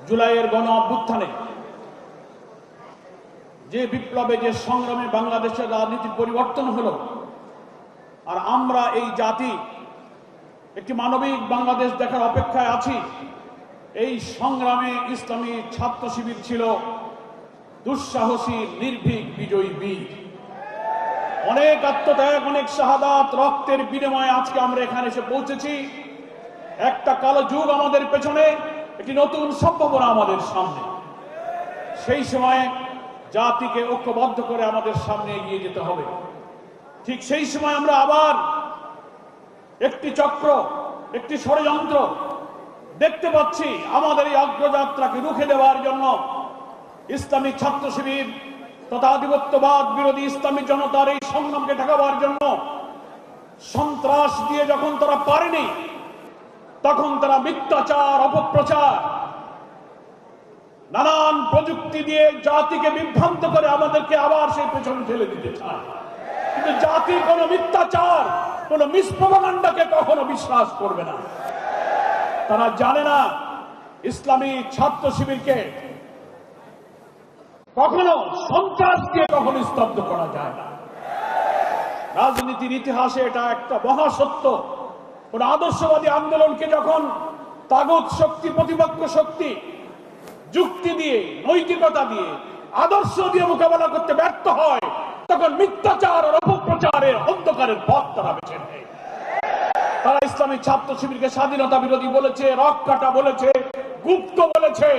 জুলাইয়ের গণ অভ্যুত্থানে যে বিপ্লবে, যে সংগ্রামে বাংলাদেশের রাজনীতির পরিবর্তন হলো, আর আমরা এই জাতি একটি মানবিক বাংলাদেশ দেখার অপেক্ষায় আছি। এই সংগ্রামে ইসলামী ছাত্র শিবির ছিল দুঃসাহসী, নির্ভীক, বিজয়ী বীর। অনেক আত্মত্যাগ, অনেক শাহাদাত, রক্তের বিনিময়ে আজকে আমরা এখানে এসে পৌঁছেছি। একটা কালো যুগ আমাদের পেছনে, একটি নতুন সম্ভাবনা আমাদের সামনে। সেই সময়ে জাতিকে ঐক্যবদ্ধ করে আমাদের সামনে এগিয়ে যেতে হবে। ঠিক সেই সময় আমরা আবার একটি চক্র, একটি ষড়যন্ত্র দেখতে পাচ্ছি। আমাদের এই অগ্রযাত্রাকে রুখে দেওয়ার জন্য ইসলামী ছাত্র শিবির তথা আধিপত্যবাদ বিরোধী ইসলামী জনতার এই সংগ্রামকে ঠেকাবার জন্য সন্ত্রাস দিয়ে যখন তারা পারেনি, তখন তারা মিথ্যাচার, অপপ্রচার, নানান প্রযুক্তি দিয়ে জাতিকে বিভ্রান্ত করে আমাদেরকে আবার সেই পেছনে ঠেলে দিতে চায়। কিন্তু জাতি কোনো মিথ্যাচার, কোনো মিসপ্রপাগান্ডাকে কখনো বিশ্বাস করবে না। তারা জানে না ইসলামী ছাত্র শিবিরকে কখনো সন্ত্রাস দিয়ে কখনো স্তব্ধ করা যায় না। রাজনীতির ইতিহাসে এটা একটা মহাসত্য। কোন আদর্শবাদী আন্দোলনকে যখন তাগুত শক্তি, প্রতিপক্ষ শক্তি যুক্তি দিয়ে, নৈতিকতা দিয়ে, আদর্শ দিয়ে মোকাবেলা করতে ব্যর্থ হয়, তখন মিথ্যাচার আর অপপ্রচারের অন্ধকারের পথ তারা বেছে নেয়। তারা ইসলামী ছাত্র শিবিরকে স্বাধীনতা বিরোধী বলেছে, রক কাটা বলেছে, গুপ্ত বলেছে,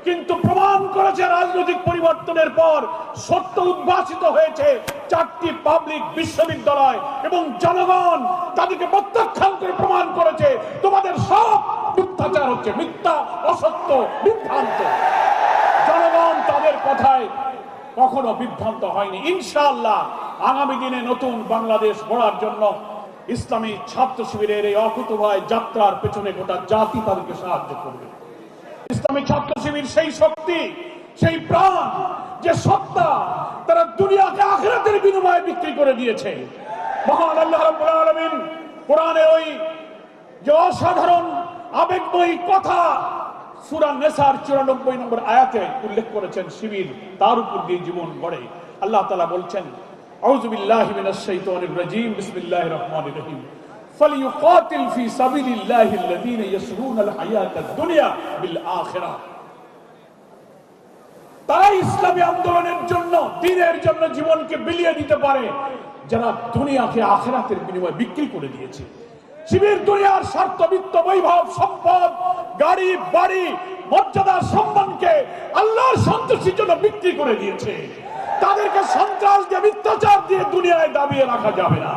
কিন্তু প্রমাণ করেছে রাজনৈতিক পরিবর্তনের পর সত্য উদ্ভাসিত হয়েছে। 4টি পাবলিক বিশ্ববিদ্যালয় এবং জনগণ তাদেরকে প্রত্যাখ্যান করে প্রমাণ করেছে তোমাদের সব মিথ্যাচার হচ্ছে, মিথ্যা, অসত্য, বিভ্রান্ত। জনগণ তাদের কথায় কখনো বিভ্রান্ত হয়নি। ইনশাআল্লাহ আগামী দিনে নতুন বাংলাদেশ গড়ার জন্য ইসলামী ছাত্র শিবিরের এই অকুতোভয় যাত্রার পেছনে গোটা জাতি তাদেরকে সাহায্য করবে। ইসলামী ছাত্র শিবির সেই শক্তি, সেই প্রাণ, যে সত্তা তারা দুনিয়াকে আখিরাতের বিনিময়ে বিক্রি করে দিয়েছে। মহান আল্লাহ রাব্বুল আলামিন কোরআনে ওই যে অসাধারণ আবেগময়ী কথা সূরা নেসার 94 নম্বর আয়াতে উল্লেখ করেছেন। শিবির তার উপর দিয়ে জীবন গড়ে। আল্লাহ তাআলা বলছেন, আউযু বিল্লাহি মিনাশ শাইতানির রাজীম, বিসমিল্লাহির রহমানির রহিম, ফালিয়ুকাতিল ফি সাবিলিল্লাহি আল্লাযীনা ইয়াসরুনাল হায়াতাদ দুনিয়া বিল আখিরাহ। তারা ইসলামী আন্দোলনের জন্য, দ্বীনের জন্য জীবনকে বিলিয়ে দিতে পারে যারা দুনিয়াকে আখিরাতের বিনিময়ে বিক্রি করে দিয়েছে। শিবির দুনিয়ার স্বার্থ, বিত্ত, বৈভব, সম্পদ, গাড়ি, বাড়ি, মর্যাদা, সম্মানকে আল্লাহর সন্তুষ্টির জন্য বিক্রি করে দিয়েছে। তাদেরকে সন্ত্রাস দিয়ে, মিথ্যাচার দিয়ে দুনিয়ায় দাবিয়ে রাখা যাবে না।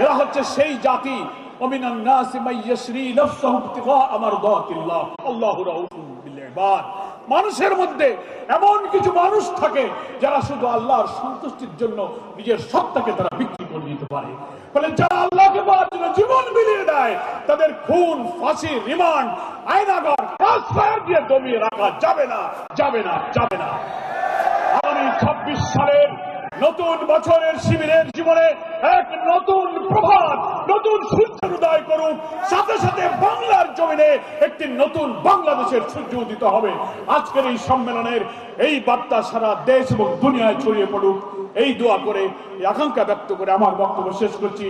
এরা হচ্ছে সেই জাতি, ওমিনান নাসি মান ইয়াশরি নাফসাহু ইবতিগা মারদাতিল্লাহ আল্লাহু রাউফুন বিল ইবাদ। মানুষের মধ্যে এমন কিছু মানুষ থাকে যারা শুধু আল্লাহর সন্তুষ্টির জন্য নিজের সত্তাকে তারা বিক্রি করে দিতে পারে। ফলে যারা আল্লাহকে পাওয়ার জন্য জীবন বিলিয়ে দেয়, তাদের খুন, ফাঁসি, রিমান্ড, আয়নাঘর, ক্রসফায়ার দিয়ে দমিয়ে রাখা যাবে না, যাবে না, যাবে না। আগামী 26 সালের নতুন বছরের শিবিরের জীবনে এক নতুন প্রভাত, নতুন সূর্যোদয় করুক। সাথে সাথে বাংলার জমিনে একটি নতুন বাংলাদেশের সূর্য উদিত হবে। আজকের এই সম্মেলনের এই বার্তা সারা দেশ এবং দুনিয়ায় ছড়িয়ে পড়ুক, এই দোয়া করে, এই আকাঙ্ক্ষা ব্যক্ত করে আমার বক্তব্য শেষ করছি।